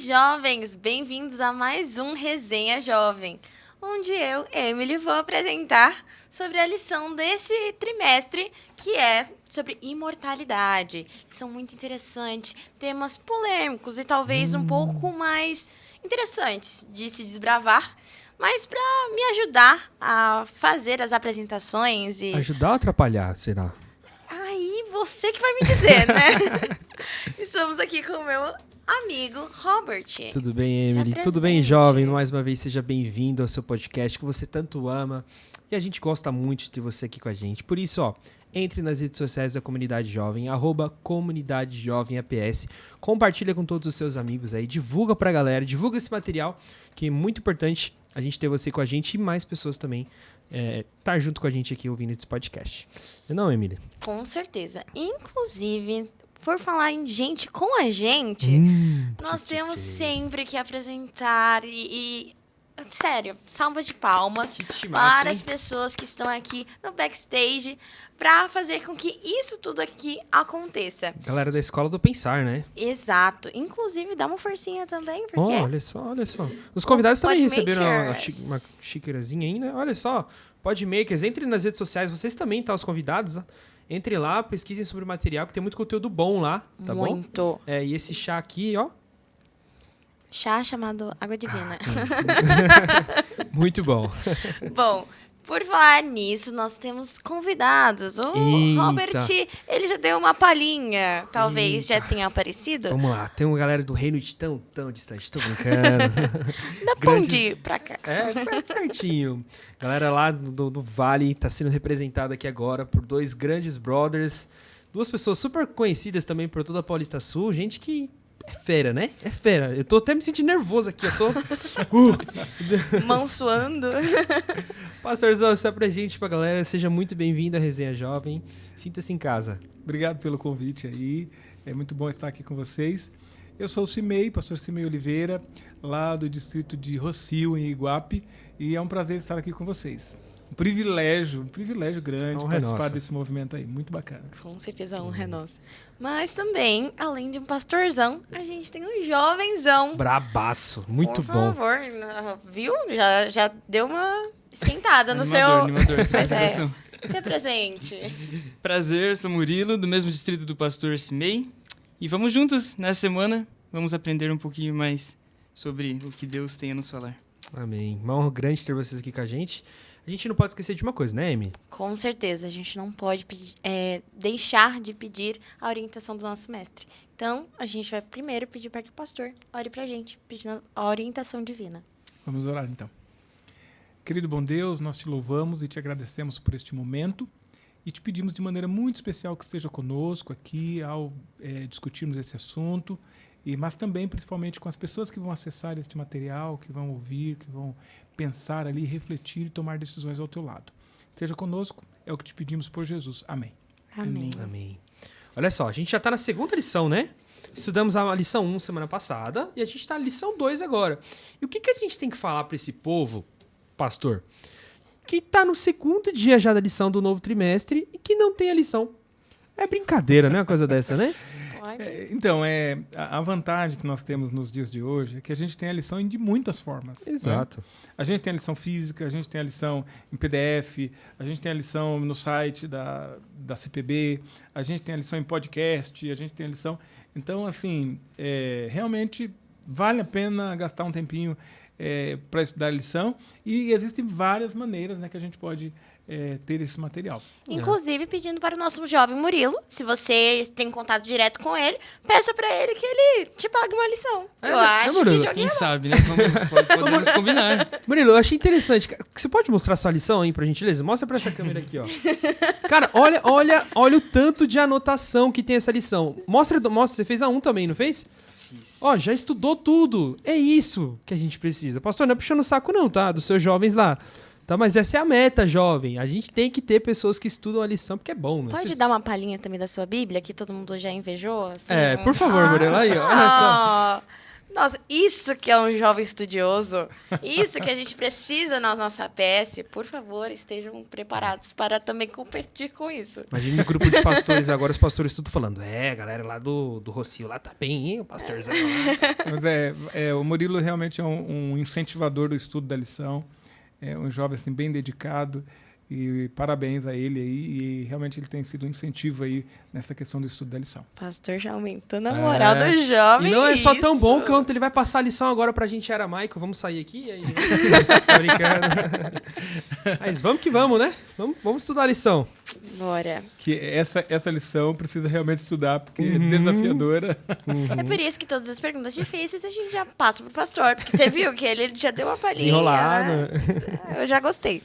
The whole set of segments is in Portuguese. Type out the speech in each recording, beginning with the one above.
jovens! Bem-vindos a mais um Resenha Jovem, onde eu, Emily, vou apresentar sobre a lição desse trimestre, que é sobre imortalidade. São muito interessantes, temas polêmicos e talvez um pouco mais interessantes de se desbravar, mas para me ajudar a fazer as apresentações e... Ajudar ou atrapalhar, será? Aí você que vai me dizer, né? Estamos aqui com o meu amigo Robert. Tudo bem, Emily? Tudo bem, jovem? Mais uma vez, seja bem-vindo ao seu podcast que você tanto ama. E a gente gosta muito de ter você aqui com a gente. Por isso, entre nas redes sociais da Comunidade Jovem, @Comunidade Jovem APS. Compartilha com todos os seus amigos aí, divulga pra galera, divulga esse material, que é muito importante a gente ter você com a gente e mais pessoas também estar junto com a gente aqui ouvindo esse podcast. Não, Emily? Com certeza. Inclusive, por falar em gente com a gente, nós temos sempre que apresentar sério, salva de palmas para as pessoas que estão aqui no backstage para fazer com que isso tudo aqui aconteça. Galera da Escola do Pensar, né? Exato. Inclusive, dá uma forcinha também, porque... Olha só. Os convidados também receberam uma Podmakers. xícarazinha aí, né? Olha só, Podmakers, entre nas redes sociais, vocês também, tá? Os convidados, né? Entre lá, pesquisem sobre o material, que tem muito conteúdo bom lá, tá bom? Muito. E esse chá aqui, ó. Chá chamado Água Divina. Muito bom. Bom, por falar nisso, nós temos convidados. O Eita. Robert, ele já deu uma palhinha. Talvez já tenha aparecido. Vamos lá, tem uma galera do reino de tão distante, tô brincando. Dá pra onde ir pra cá. Pertinho. Galera lá do Vale tá sendo representada aqui agora por dois grandes brothers, duas pessoas super conhecidas também por toda a Paulista Sul, gente que é fera, né? É fera. Eu tô até me sentindo nervoso aqui, eu tô... Mão suando. Pastorzão, se apresente pra galera, seja muito bem-vindo à Resenha Jovem, sinta-se em casa. Obrigado pelo convite aí, é muito bom estar aqui com vocês. Eu sou o Cimei, pastor Cimei Oliveira, lá do distrito de Rocio, em Iguape, e é um prazer estar aqui com vocês. Um privilégio grande participar desse movimento aí, muito bacana. Com certeza a honra é nossa. Mas também, além de um pastorzão, a gente tem um jovenzão. Brabaço, muito Por bom. favor, viu? Já deu uma esquentada no Animador, seu... essa apresentação. Se apresente. Prazer, sou Murilo, do mesmo distrito do pastor Cimei. E vamos juntos, nessa semana, vamos aprender um pouquinho mais sobre o que Deus tem a nos falar. Amém. Uma honra grande ter vocês aqui com a gente. A gente não pode esquecer de uma coisa, né, Amy? Com certeza, a gente não pode deixar de pedir a orientação do nosso mestre. Então, a gente vai primeiro pedir para que o pastor ore para a gente, pedindo a orientação divina. Vamos orar então. Querido bom Deus, nós te louvamos e te agradecemos por este momento e te pedimos de maneira muito especial que esteja conosco aqui ao discutirmos esse assunto, mas também, principalmente, com as pessoas que vão acessar este material, que vão ouvir, que vão pensar ali, refletir e tomar decisões ao teu lado. Esteja conosco, é o que te pedimos por Jesus. Amém. Amém. Amém. Olha só, a gente já está na segunda lição, né? Estudamos a lição 1 semana passada e a gente está na lição 2 agora. E o que a gente tem que falar para esse povo, pastor, que está no segundo dia já da lição do novo trimestre e que não tem a lição? É brincadeira, né? Uma coisa dessa, né? Então, a vantagem que nós temos nos dias de hoje é que a gente tem a lição de muitas formas. Exato. Né? A gente tem a lição física, a gente tem a lição em PDF, a gente tem a lição no site da CPB, a gente tem a lição em podcast, a gente tem a lição... Então, assim, realmente vale a pena gastar um tempinho para estudar a lição e existem várias maneiras, né, que a gente pode... ter esse material. Inclusive, pedindo para o nosso jovem Murilo, se você tem contato direto com ele, peça para ele que ele te pague uma lição. Eu acho Murilo, que joguei Quem sabe, né? Podemos combinar. Murilo, eu achei interessante. Você pode mostrar sua lição aí pra gentileza? Mostra pra essa câmera aqui, ó. Cara, olha o tanto de anotação que tem essa lição. Mostra, você fez a 1 também, não fez? Ó, já estudou tudo. É isso que a gente precisa. Pastor, não é puxando o saco não, tá? Dos seus jovens lá. Tá, mas essa é a meta, jovem. A gente tem que ter pessoas que estudam a lição, porque é bom, né? Pode dar uma palhinha também da sua Bíblia, que todo mundo já invejou? Assim? Por favor, Murilo, aí, ó, olha só. Nossa, isso que é um jovem estudioso. Isso que a gente precisa na nossa PS. Por favor, estejam preparados para também competir com isso. Imagina um grupo de pastores agora, os pastores tudo falando. Galera lá do Rocio lá tá bem, hein? O pastorzão lá. Mas o Murilo realmente é um incentivador do estudo da lição. É um jovem assim, bem dedicado. E parabéns a ele aí. E realmente ele tem sido um incentivo aí nessa questão do estudo da lição. Pastor já aumentando a moral do jovem. E não é só tão isso. bom quanto ele vai passar a lição agora pra gente, era Michael. Vamos sair aqui? E aí, tô brincando. Mas vamos que vamos, né? Vamos estudar a lição. Bora. Que essa lição precisa realmente estudar, porque é desafiadora. É por isso que todas as perguntas difíceis a gente já passa pro pastor. Porque você viu que ele já deu uma palhinha. Desenrolado. Né? Eu já gostei.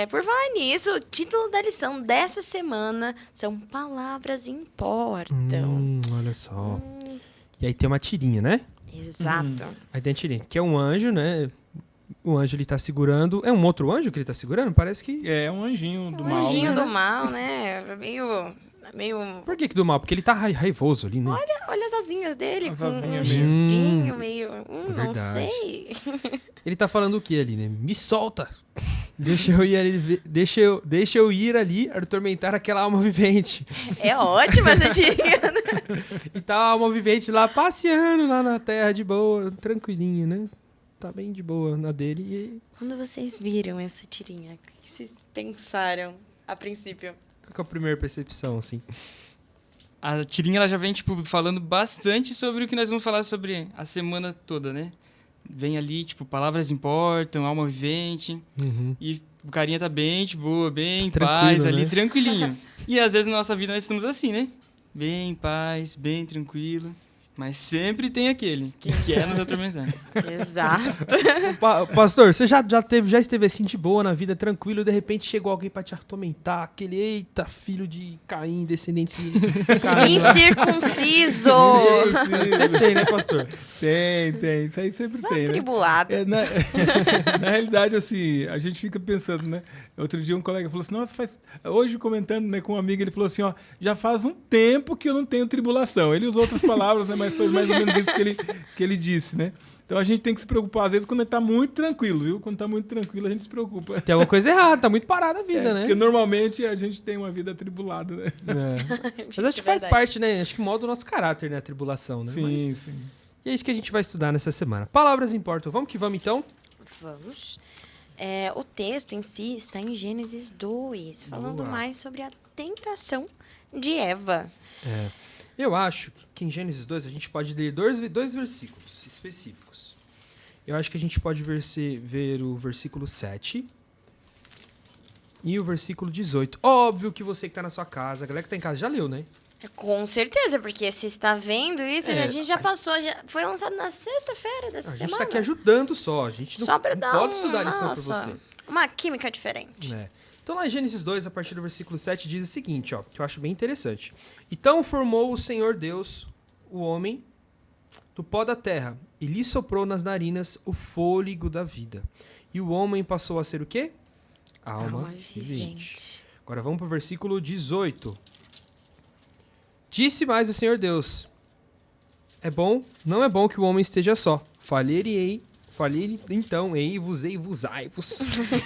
Por falar nisso, o título da lição dessa semana são Palavras Importam. Olha só. E aí tem uma tirinha, né? Exato. Aí tem a tirinha, que é um anjo, né? O anjo ele tá segurando... É um outro anjo que ele tá segurando? Parece que... É um anjinho do mal. Anjinho né? do mal, né? Meio... Por que do mal? Porque ele tá raivoso ali, né? Olha as asinhas dele, As com um asinhas chifrinho meio... não Verdade. sei. Ele tá falando o que ali, né? Me solta! Deixa eu ir ali atormentar aquela alma vivente. É ótima essa tirinha, né? E tá a alma vivente lá passeando lá na terra de boa, tranquilinha, né? Tá bem de boa na dele e... Quando vocês viram essa tirinha, o que vocês pensaram a princípio? Qual que é a primeira percepção, assim? A tirinha ela já vem tipo, falando bastante sobre o que nós vamos falar sobre a semana toda, né? Vem ali, tipo, palavras importam, alma vivente. E o carinha tá bem de boa, bem em paz, né? ali, tranquilinho. E às vezes na nossa vida nós estamos assim, né? Bem em paz, bem tranquilo. Mas sempre tem aquele que quer nos atormentar. Exato. Pastor, você já esteve assim de boa na vida, tranquilo, e de repente chegou alguém pra te atormentar, aquele, eita, filho de Caim, descendente de Caim. Incircunciso. Sempre tem, né, pastor? Tem. Isso aí sempre tem, né? Tribulado. Na realidade, assim, a gente fica pensando, né? Outro dia um colega falou assim, nossa, hoje comentando, né, com um amigo, ele falou assim, ó, já faz um tempo que eu não tenho tribulação. Ele usou outras palavras, né, mas foi mais ou menos isso que ele disse, né? Então a gente tem que se preocupar, às vezes, quando ele tá muito tranquilo, viu? Quando tá muito tranquilo, a gente se preocupa. Tem alguma coisa errada, tá muito parada a vida, né? Porque normalmente a gente tem uma vida atribulada, né? Mas acho que faz parte, né? Acho que molda o nosso caráter, né? A tribulação, né? Sim, Mas... sim. E é isso que a gente vai estudar nessa semana. Palavras importam. Vamos que vamos, então? Vamos. O texto em si está em Gênesis 2, falando mais sobre a tentação de Eva. Eu acho que em Gênesis 2 a gente pode ler dois versículos específicos. Eu acho que a gente pode ver o versículo 7 e o versículo 18. Óbvio que você que está na sua casa, a galera que está em casa já leu, né? Com certeza, porque se está vendo isso, a gente já passou, foi lançado na sexta-feira dessa A gente semana. está aqui ajudando só. A gente Só pra não dar pode estudar a lição para nossa, você. uma química diferente. Então lá em Gênesis 2, a partir do versículo 7, diz o seguinte, ó, que eu acho bem interessante. Então formou o Senhor Deus o homem do pó da terra e lhe soprou nas narinas o fôlego da vida. E o homem passou a ser o quê? Alma vivente. Agora vamos para o versículo 18. Disse mais o Senhor Deus, não é bom que o homem esteja só. Falei então, vos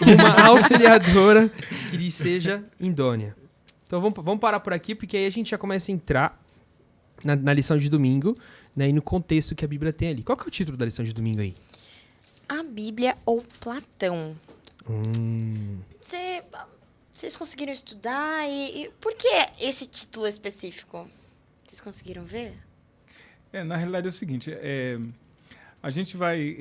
uma auxiliadora que lhe seja idônea. Então vamos parar por aqui, porque aí a gente já começa a entrar na lição de domingo, né, e no contexto que a Bíblia tem ali. Qual que é o título da lição de domingo aí? A Bíblia ou Platão. Vocês conseguiram estudar e por que esse título específico? Vocês conseguiram ver? Na realidade é o seguinte, a gente vai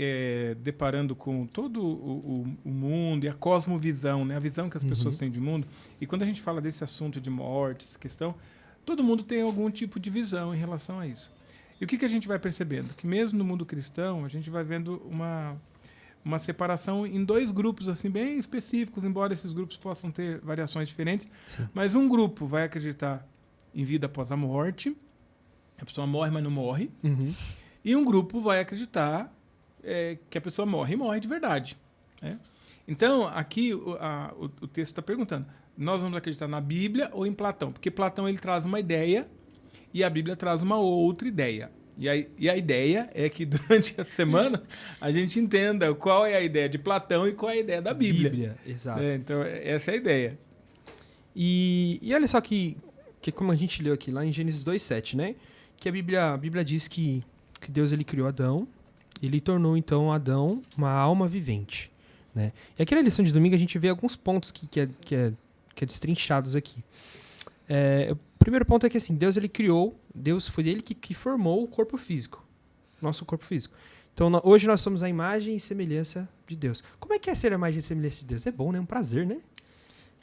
deparando com todo o mundo e a cosmovisão, né? A visão que as pessoas têm de mundo. E quando a gente fala desse assunto de morte, essa questão, todo mundo tem algum tipo de visão em relação a isso. E o que a gente vai percebendo? Que mesmo no mundo cristão, a gente vai vendo uma separação em dois grupos assim bem específicos, embora esses grupos possam ter variações diferentes. Sim. Mas um grupo vai acreditar em vida após a morte, a pessoa morre, mas não morre. E um grupo vai acreditar que a pessoa morre e morre de verdade. Né? Então, aqui o texto está perguntando, nós vamos acreditar na Bíblia ou em Platão? Porque Platão ele traz uma ideia e a Bíblia traz uma outra ideia. E a ideia é que durante a semana a gente entenda qual é a ideia de Platão e qual é a ideia da Bíblia. Exato. Então, essa é a ideia. E olha só que como a gente leu aqui lá em Gênesis 2:7, né? Que a Bíblia diz que Deus ele criou Adão, ele tornou então Adão uma alma vivente, né? E aqui na lição de domingo a gente vê alguns pontos que é destrinchados aqui. O primeiro ponto é que assim, Deus foi ele que formou o corpo físico, nosso corpo físico. Então hoje nós somos a imagem e semelhança de Deus. Como é que é ser a imagem e semelhança de Deus? É bom, né? É um prazer, né?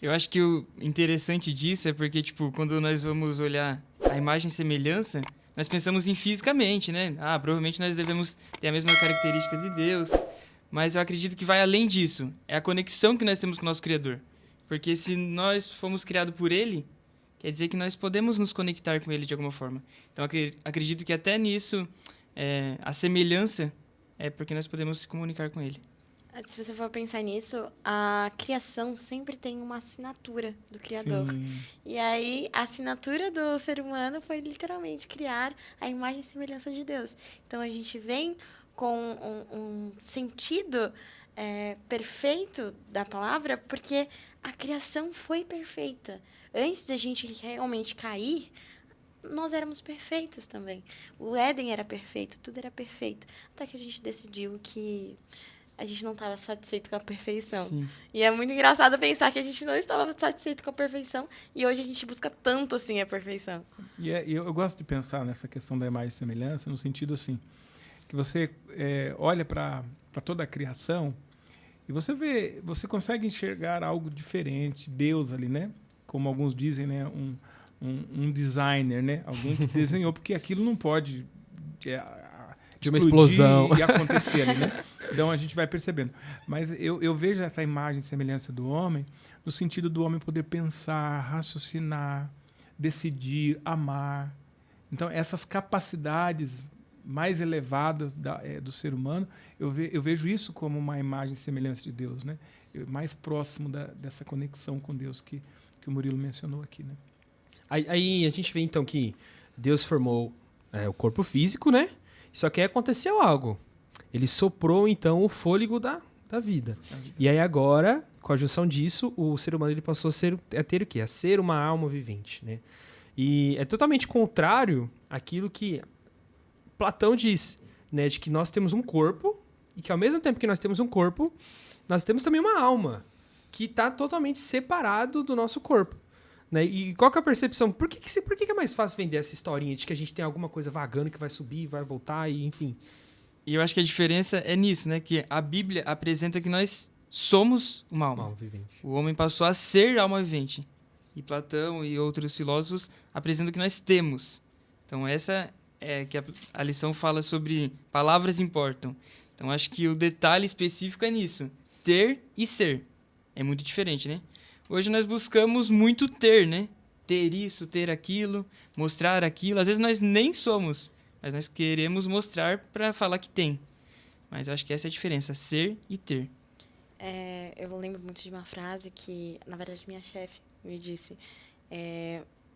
Eu acho que o interessante disso é porque, tipo, quando nós vamos olhar a imagem e semelhança, nós pensamos em fisicamente, né? Provavelmente nós devemos ter as mesmas características de Deus, mas eu acredito que vai além disso. É a conexão que nós temos com o nosso Criador. Porque se nós fomos criados por Ele, quer dizer que nós podemos nos conectar com Ele de alguma forma. Então, acredito que até nisso, a semelhança é porque nós podemos se comunicar com Ele. Se você for pensar nisso, a criação sempre tem uma assinatura do Criador. Sim. E aí, a assinatura do ser humano foi literalmente criar a imagem e semelhança de Deus. Então, a gente vem com um sentido perfeito da palavra, porque a criação foi perfeita. Antes da gente realmente cair, nós éramos perfeitos também. O Éden era perfeito, tudo era perfeito. Até que a gente decidiu que a gente não estava satisfeito com a perfeição. Sim. E é muito engraçado pensar que a gente não estava satisfeito com a perfeição e hoje a gente busca tanto assim a perfeição. E eu gosto de pensar nessa questão da imagem e semelhança no sentido assim, que você olha para toda a criação e você consegue enxergar algo diferente, Deus ali, né? Como alguns dizem, né? Um designer, né? Alguém que desenhou, porque aquilo não pode de uma explosão e acontecer ali, né? Então a gente vai percebendo. Mas eu vejo essa imagem e semelhança do homem no sentido do homem poder pensar, raciocinar, decidir, amar. Então essas capacidades mais elevadas do ser humano, eu vejo isso como uma imagem e semelhança de Deus, né? Mais próximo dessa conexão com Deus que o Murilo mencionou aqui, né? Aí a gente vê então que Deus formou o corpo físico, né? Só que aí aconteceu algo. Ele soprou então o fôlego da vida. E aí agora, com a junção disso, o ser humano ele passou a ter o quê? A ser uma alma vivente, né? E é totalmente contrário àquilo que Platão diz, né? De que nós temos um corpo e que ao mesmo tempo que nós temos um corpo, nós temos também uma alma que está totalmente separado do nosso corpo. Né? E qual que é a percepção? Por que é mais fácil vender essa historinha de que a gente tem alguma coisa vagando que vai subir, vai voltar e enfim? E eu acho que a diferença é nisso, né? Que a Bíblia apresenta que nós somos uma alma. Vivente. O homem passou a ser alma vivente. E Platão e outros filósofos apresentam que nós temos. Então essa é que a lição fala sobre palavras importam. Então acho que o detalhe específico é nisso. Ter e ser. É muito diferente, né? Hoje nós buscamos muito ter, né? Ter isso, ter aquilo, mostrar aquilo. Às vezes nós nem somos, mas nós queremos mostrar para falar que tem. Mas eu acho que essa é a diferença, ser e ter. Eu lembro muito de uma frase que, na verdade, minha chefe me disse.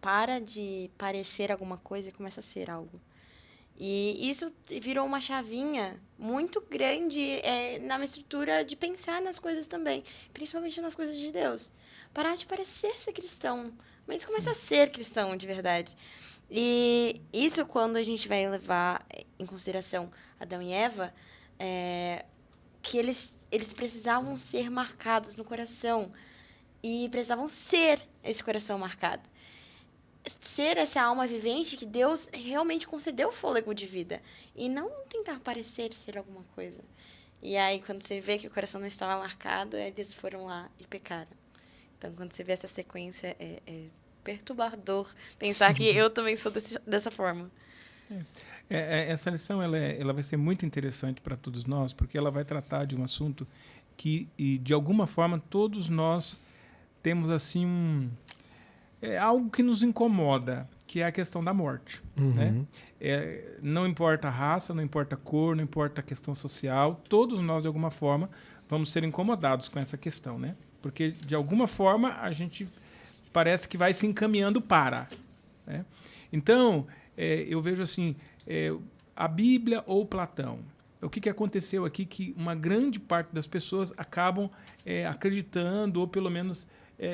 Para de parecer alguma coisa e começa a ser algo. E isso virou uma chavinha muito grande na minha estrutura de pensar nas coisas também, principalmente nas coisas de Deus. Parar de parecer ser cristão, mas começa a ser cristão de verdade. E isso quando a gente vai levar em consideração Adão e Eva, que eles precisavam ser marcados no coração e precisavam ser esse coração marcado. Ser essa alma vivente que Deus realmente concedeu o fôlego de vida. E não tentar parecer ser alguma coisa. E aí, quando você vê que o coração não estava marcado, eles foram lá e pecaram. Então, quando você vê essa sequência, é perturbador pensar que eu também sou dessa forma. Essa lição ela vai ser muito interessante para todos nós, porque ela vai tratar de um assunto que, de alguma forma, todos nós temos assim algo que nos incomoda, que é a questão da morte. Uhum. Né? Não importa a raça, não importa a cor, não importa a questão social, todos nós, de alguma forma, vamos ser incomodados com essa questão, né? Porque, de alguma forma, a gente parece que vai se encaminhando para. Né? Então, eu vejo assim, a Bíblia ou Platão? O que aconteceu aqui que uma grande parte das pessoas acabam acreditando, ou pelo menos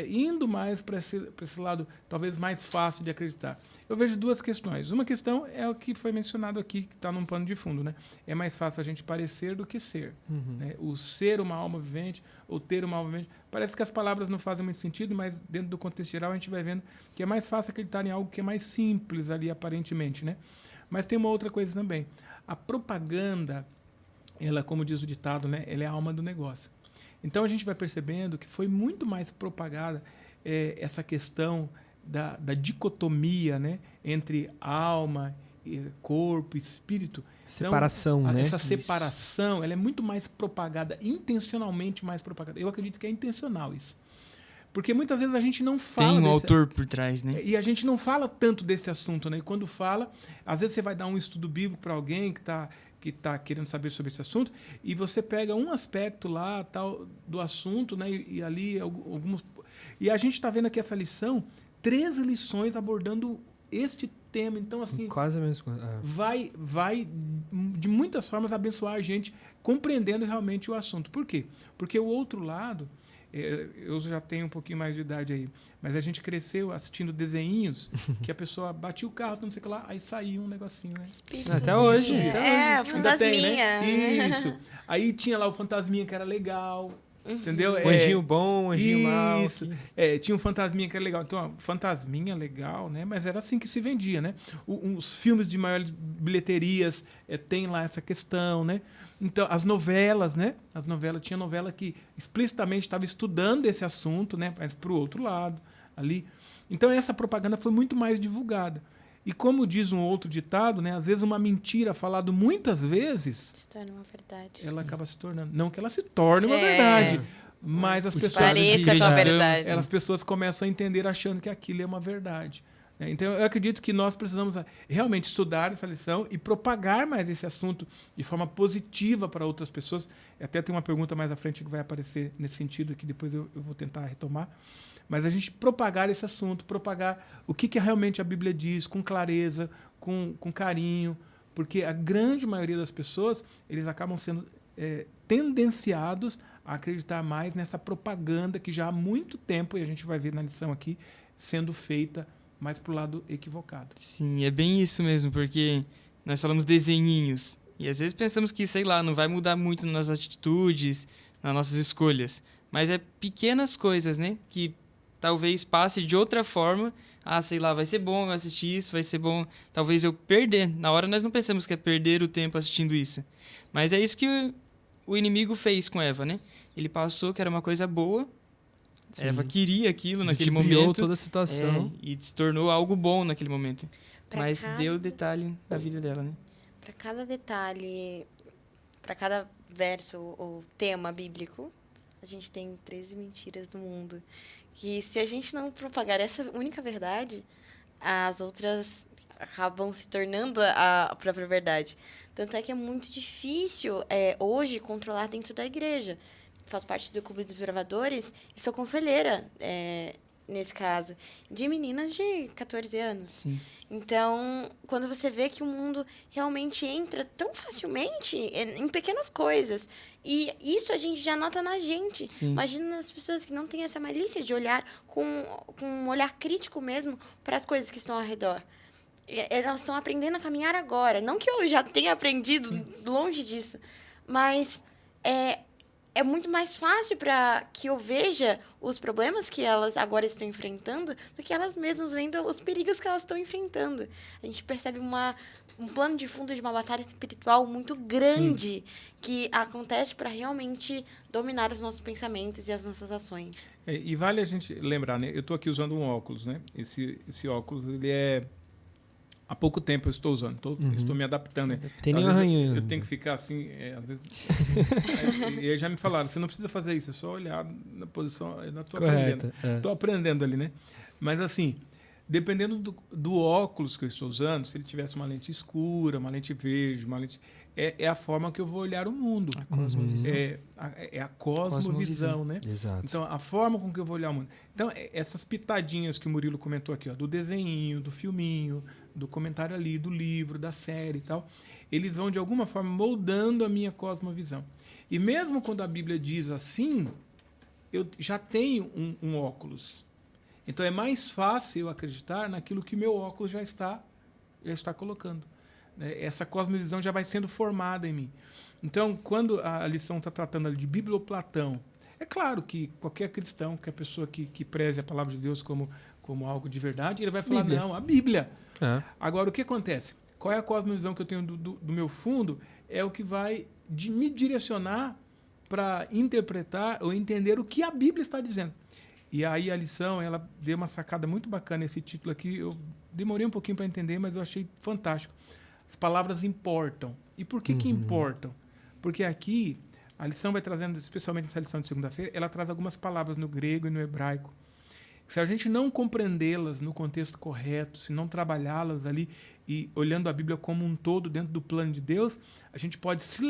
indo mais para esse lado talvez mais fácil de acreditar? Eu vejo duas questões. Uma questão é o que foi mencionado aqui, que está num pano de fundo, né? É mais fácil a gente parecer do que ser. Né? O ser uma alma vivente ou ter uma alma vivente. Parece que as palavras não fazem muito sentido, mas dentro do contexto geral a gente vai vendo que é mais fácil acreditar em algo que é mais simples ali, aparentemente, né? Mas tem uma outra coisa também. A propaganda, ela, como diz o ditado, né? Ela é a alma do negócio. Então a gente vai percebendo que foi muito mais propagada essa questão da dicotomia, né, entre alma, corpo e espírito. Separação, então, né? Essa separação, ela é muito mais propagada, intencionalmente mais propagada. Eu acredito que é intencional isso. Porque muitas vezes a gente não fala... Tem um autor por trás, né? E a gente não fala tanto desse assunto, né? E quando fala, às vezes você vai dar um estudo bíblico para alguém que está querendo saber sobre esse assunto, e você pega um aspecto lá tal do assunto, né? E ali alguns... E a gente está vendo aqui essa lição, 13 lições abordando este tema. Então, assim... Quase a mesma coisa. Vai, de muitas formas, abençoar a gente compreendendo realmente o assunto. Por quê? Porque o outro lado... Eu já tenho um pouquinho mais de idade aí, mas a gente cresceu assistindo desenhinhos que a pessoa batia o carro, não sei o que lá, aí saía um negocinho, né? Até hoje. Fantasminha. Tem, né? Isso. Aí tinha lá o fantasminha que era legal, entendeu? Um anjinho bom, um anjinho mau. Isso. Tinha um fantasminha que era legal. Então, fantasminha legal, né? Mas era assim que se vendia, né? Os filmes de maiores bilheterias tem lá essa questão, né? Então, as novelas, né? Tinha novela que explicitamente estava estudando esse assunto, né? Mas para o outro lado, ali. Então, essa propaganda foi muito mais divulgada. E como diz um outro ditado, né? Às vezes uma mentira falada muitas vezes... Se torna uma verdade. Ela acaba se tornando... Não que ela se torne uma verdade, mas as pessoas... Pareça com a verdade. As pessoas começam a entender achando que aquilo é uma verdade. Então, eu acredito que nós precisamos realmente estudar essa lição e propagar mais esse assunto de forma positiva para outras pessoas. Até tem uma pergunta mais à frente que vai aparecer nesse sentido, que depois eu vou tentar retomar. Mas a gente propagar esse assunto, propagar o que realmente a Bíblia diz, com clareza, com carinho, porque a grande maioria das pessoas, eles acabam sendo tendenciados a acreditar mais nessa propaganda que já há muito tempo, e a gente vai ver na lição aqui, sendo feita mais pro lado equivocado. Sim, é bem isso mesmo, porque nós falamos desenhinhos, e às vezes pensamos que, sei lá, não vai mudar muito nas atitudes, nas nossas escolhas, mas é pequenas coisas, né, que talvez passe de outra forma. Sei lá, vai ser bom eu assistir isso, vai ser bom talvez eu perder. Na hora nós não pensamos que é perder o tempo assistindo isso, mas é isso que o inimigo fez com Eva, né? Ele passou que era uma coisa boa. Sim. Eva queria aquilo naquele momento. Toda a situação. E se tornou algo bom naquele momento. Mas deu detalhe na vida dela, né? Para cada detalhe, para cada verso ou tema bíblico, a gente tem 13 mentiras do mundo. Que se a gente não propagar essa única verdade, as outras acabam se tornando a própria verdade. Tanto é que é muito difícil hoje controlar dentro da igreja. Faço parte do Clube dos Bravadores e sou conselheira, nesse caso, de meninas de 14 anos. Sim. Então, quando você vê que o mundo realmente entra tão facilmente em pequenas coisas, e isso a gente já nota na gente. Sim. Imagina as pessoas que não têm essa malícia de olhar com um olhar crítico mesmo para as coisas que estão ao redor. Elas estão aprendendo a caminhar agora. Não que eu já tenha aprendido, sim, longe disso, mas é muito mais fácil para que eu veja os problemas que elas agora estão enfrentando do que elas mesmas vendo os perigos que elas estão enfrentando. A gente percebe um plano de fundo de uma batalha espiritual muito grande, sim, que acontece para realmente dominar os nossos pensamentos e as nossas ações. E vale a gente lembrar, né? Eu estou aqui usando um óculos, né? Esse óculos, ele há pouco tempo eu estou usando, estou me adaptando. Né? Tem nenhum arranhão. Eu tenho que ficar assim, às vezes... e aí já me falaram, você não precisa fazer isso, é só olhar na posição... Eu estou aprendendo. Estou aprendendo ali, né? Mas assim, dependendo do óculos que eu estou usando, se ele tivesse uma lente escura, uma lente verde, uma lente... É a forma que eu vou olhar o mundo. A cosmovisão. É a cosmovisão, né? Exato. Então, a forma com que eu vou olhar o mundo. Então, essas pitadinhas que o Murilo comentou aqui, ó, do desenhinho, do filminho, do comentário ali, do livro, da série e tal, eles vão, de alguma forma, moldando a minha cosmovisão. E mesmo quando a Bíblia diz assim, eu já tenho um óculos. Então, é mais fácil eu acreditar naquilo que o meu óculos já está colocando. Essa cosmovisão já vai sendo formada em mim. Então, quando a lição está tratando ali de Biblioplatão, é claro que qualquer cristão, qualquer pessoa que preze a palavra de Deus como algo de verdade, ele vai falar, Bíblia. não, a Bíblia. É. Agora, o que acontece? Qual é a cosmovisão que eu tenho do meu fundo? É o que vai me direcionar para interpretar ou entender o que a Bíblia está dizendo. E aí a lição, ela deu uma sacada muito bacana, esse título aqui. Eu demorei um pouquinho para entender, mas eu achei fantástico. As palavras importam. E por que importam? Porque aqui, a lição vai trazendo, especialmente nessa lição de segunda-feira, ela traz algumas palavras no grego e no hebraico. Se a gente não compreendê-las no contexto correto, se não trabalhá-las ali e olhando a Bíblia como um todo dentro do plano de Deus, a gente pode ser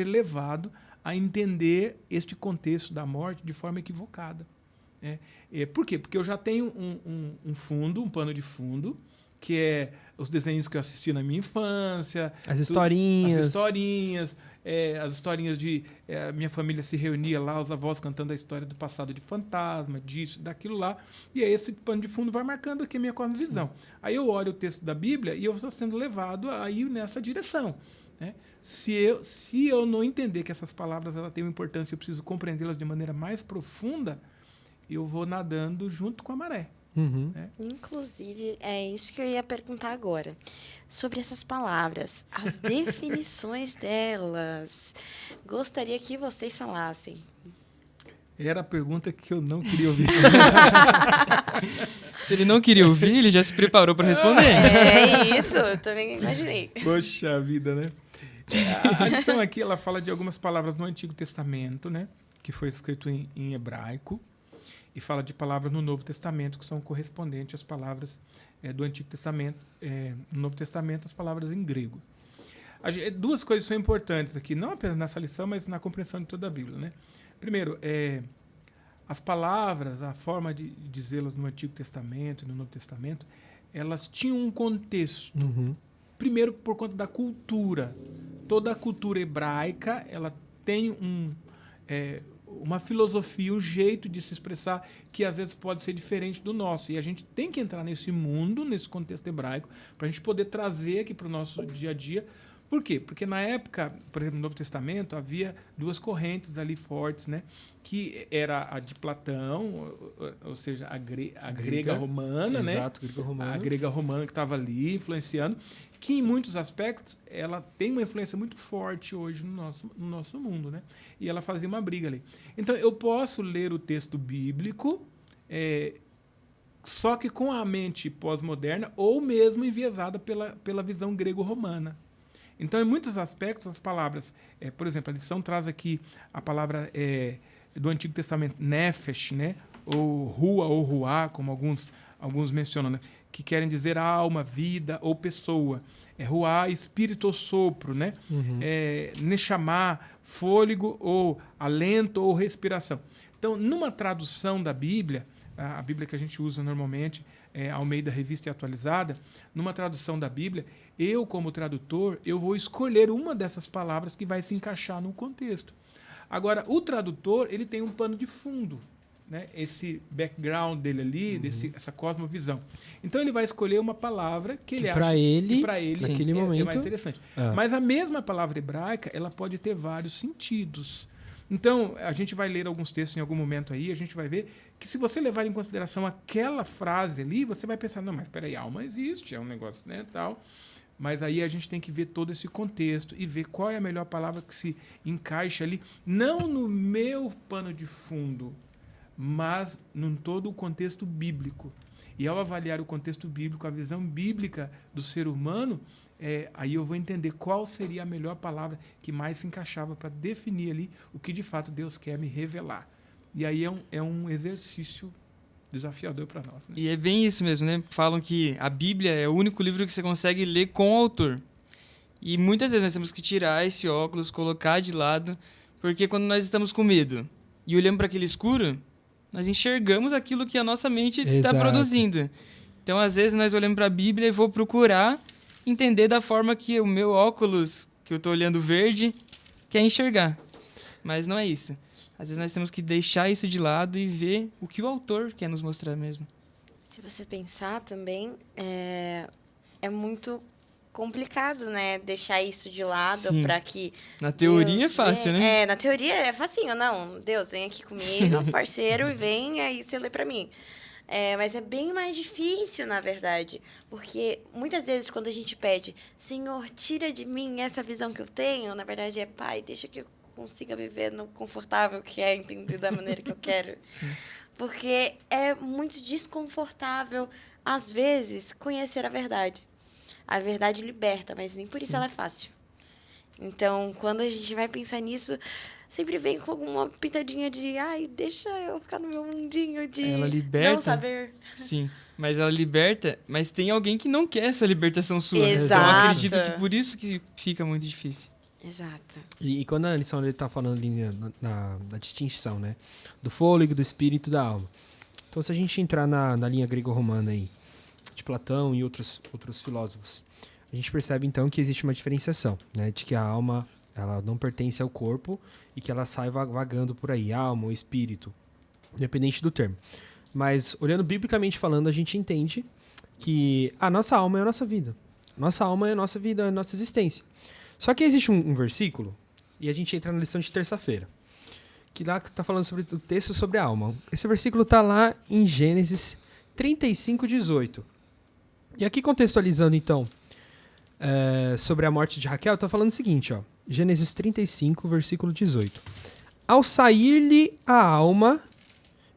levado a entender este contexto da morte de forma equivocada. Por quê? Porque eu já tenho um fundo, um pano de fundo, que é os desenhos que eu assisti na minha infância. As historinhas. As historinhas de... minha família se reunia lá, os avós cantando a história do passado de fantasma, disso, daquilo lá. E aí esse pano de fundo vai marcando aqui a minha cosmovisão. Aí eu olho o texto da Bíblia e eu estou sendo levado a ir nessa direção. Né? Se eu não entender que essas palavras ela têm uma importância, eu preciso compreendê-las de maneira mais profunda, eu vou nadando junto com a maré. Inclusive, é isso que eu ia perguntar agora. Sobre essas palavras, as definições delas. Gostaria que vocês falassem. Era a pergunta que eu não queria ouvir. Se ele não queria ouvir, ele já se preparou para responder. É isso, eu também imaginei. Poxa vida, né? A lição aqui, ela fala de algumas palavras no Antigo Testamento, né? Que foi escrito em hebraico. E fala de palavras no Novo Testamento, que são correspondentes às palavras do Antigo Testamento. No Novo Testamento, as palavras em grego. Duas coisas são importantes aqui, não apenas nessa lição, mas na compreensão de toda a Bíblia. Né? Primeiro, as palavras, a forma de dizê-las no Antigo Testamento e no Novo Testamento, elas tinham um contexto. Primeiro, por conta da cultura. Toda a cultura hebraica ela tem uma filosofia, um jeito de se expressar que às vezes pode ser diferente do nosso. E a gente tem que entrar nesse mundo, nesse contexto hebraico, para a gente poder trazer aqui para o nosso dia a dia. Por quê? Porque na época, por exemplo, no Novo Testamento, havia duas correntes ali fortes, né? Que era a de Platão, ou seja, a grega romana, Exato, né? grega-romana. A grega romana que estava ali influenciando, que em muitos aspectos ela tem uma influência muito forte hoje no nosso mundo, né? E ela fazia uma briga ali. Então, eu posso ler o texto bíblico, só que com a mente pós-moderna ou mesmo enviesada pela visão grego-romana. Então, em muitos aspectos, as palavras... por exemplo, a lição traz aqui a palavra do Antigo Testamento, nefesh, né? Ou rua ou ruá, como alguns mencionam, né? Que querem dizer alma, vida ou pessoa. Ruá, espírito ou sopro, né? Neshama, fôlego ou alento ou respiração. Então, numa tradução da Bíblia, a Bíblia que a gente usa normalmente, Almeida Revista e Atualizada, numa tradução da Bíblia, eu, como tradutor, eu vou escolher uma dessas palavras que vai se encaixar no contexto. Agora, o tradutor, ele tem um pano de fundo, né? Esse background dele ali, essa cosmovisão. Então, ele vai escolher uma palavra que ele acha que para ele naquele momento, é mais interessante. Mas a mesma palavra hebraica, ela pode ter vários sentidos. Então, a gente vai ler alguns textos em algum momento aí, a gente vai ver que se você levar em consideração aquela frase ali, você vai pensar, não, mas peraí, alma existe, é um negócio, né, tal. Mas aí a gente tem que ver todo esse contexto e ver qual é a melhor palavra que se encaixa ali, não no meu pano de fundo, mas em todo o contexto bíblico. E ao avaliar o contexto bíblico, a visão bíblica do ser humano, aí eu vou entender qual seria a melhor palavra que mais se encaixava para definir ali o que de fato Deus quer me revelar. E aí é um exercício desafiador para nós. Né? E é bem isso mesmo, né? Falam que a Bíblia é o único livro que você consegue ler com o autor. E muitas vezes nós temos que tirar esse óculos, colocar de lado, porque quando nós estamos com medo e olhamos para aquele escuro, nós enxergamos aquilo que a nossa mente está produzindo. Então, às vezes, nós olhamos para a Bíblia e vou procurar entender da forma que o meu óculos, que eu estou olhando verde, quer enxergar. Mas não é isso. Às vezes nós temos que deixar isso de lado e ver o que o autor quer nos mostrar mesmo. Se você pensar também, é muito complicado, né? Deixar isso de lado para que... Na teoria é fácil, né? Na teoria é facinho. Não, Deus, vem aqui comigo, parceiro, e vem aí você lê para mim. Mas é bem mais difícil, na verdade. Porque muitas vezes quando a gente pede, Senhor, tira de mim essa visão que eu tenho, na verdade é, Pai, deixa que eu consiga viver no confortável que é, entender da maneira que eu quero. Sim. Porque é muito desconfortável, às vezes, conhecer a verdade. A verdade liberta, mas nem por isso ela é fácil. Então, quando a gente vai pensar nisso, sempre vem com alguma pitadinha de ai, deixa eu ficar no meu mundinho de ela liberta, não saber. Sim, mas ela liberta, mas tem alguém que não quer essa libertação sua. Exato. Então, eu acredito que por isso que fica muito difícil. Exato. E quando a lição ele está falando ali na distinção, né? Do fôlego, do espírito e da alma. Então, se a gente entrar na linha grego-romana aí, de Platão e outros filósofos, a gente percebe, então, que existe uma diferenciação, né? De que a alma, ela não pertence ao corpo e que ela sai vagando por aí, alma ou espírito, independente do termo. Mas, olhando biblicamente falando, a gente entende que a nossa alma é a nossa vida. Nossa alma é a nossa vida, é a nossa existência. Só que existe um versículo, e a gente entra na lição de terça-feira, que lá está falando sobre o texto sobre a alma. Esse versículo está lá em Gênesis 35:18. E aqui contextualizando, então, sobre a morte de Raquel, está falando o seguinte, ó, Gênesis 35, versículo 18. Ao sair-lhe a alma,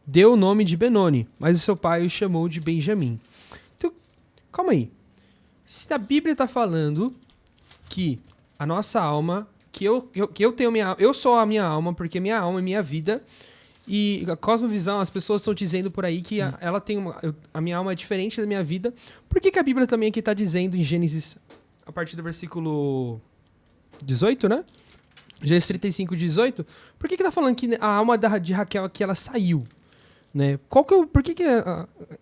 deu o nome de Benoni, mas o seu pai o chamou de Benjamim. Então, calma aí. Se a Bíblia está falando que a nossa alma, que eu tenho eu sou a minha alma, porque minha alma é minha vida, e a cosmovisão, as pessoas estão dizendo por aí que ela tem a minha alma é diferente da minha vida. Por que a Bíblia também aqui está dizendo em Gênesis, a partir do versículo 18, né? Gênesis 35:18, por que está falando que a alma de Raquel aqui, ela saiu? Né? Por que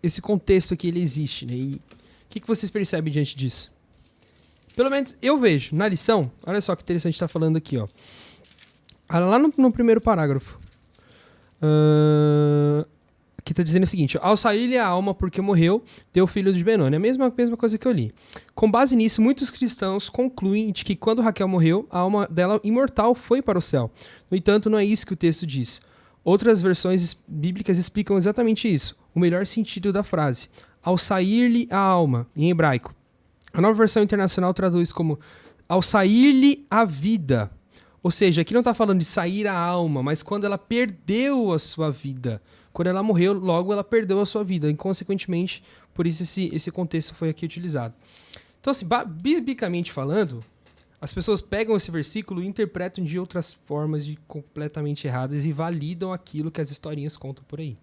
esse contexto aqui ele existe? Né? E o que vocês percebem diante disso? Pelo menos eu vejo na lição, olha só que interessante estar falando aqui, ó. Lá no primeiro parágrafo. Aqui está dizendo o seguinte: ao sair-lhe a alma porque morreu, deu o filho de Benoni. É a mesma coisa que eu li. Com base nisso, muitos cristãos concluem de que quando Raquel morreu, a alma dela imortal foi para o céu. No entanto, não é isso que o texto diz. Outras versões bíblicas explicam exatamente isso, o melhor sentido da frase. Ao sair-lhe a alma, em hebraico. A Nova Versão Internacional traduz como ao sair-lhe a vida. Ou seja, aqui não está falando de sair a alma, mas quando ela perdeu a sua vida. Quando ela morreu, logo ela perdeu a sua vida. E, consequentemente, por isso esse contexto foi aqui utilizado. Então, assim, biblicamente falando, as pessoas pegam esse versículo e interpretam de outras formas completamente erradas e validam aquilo que as historinhas contam por aí.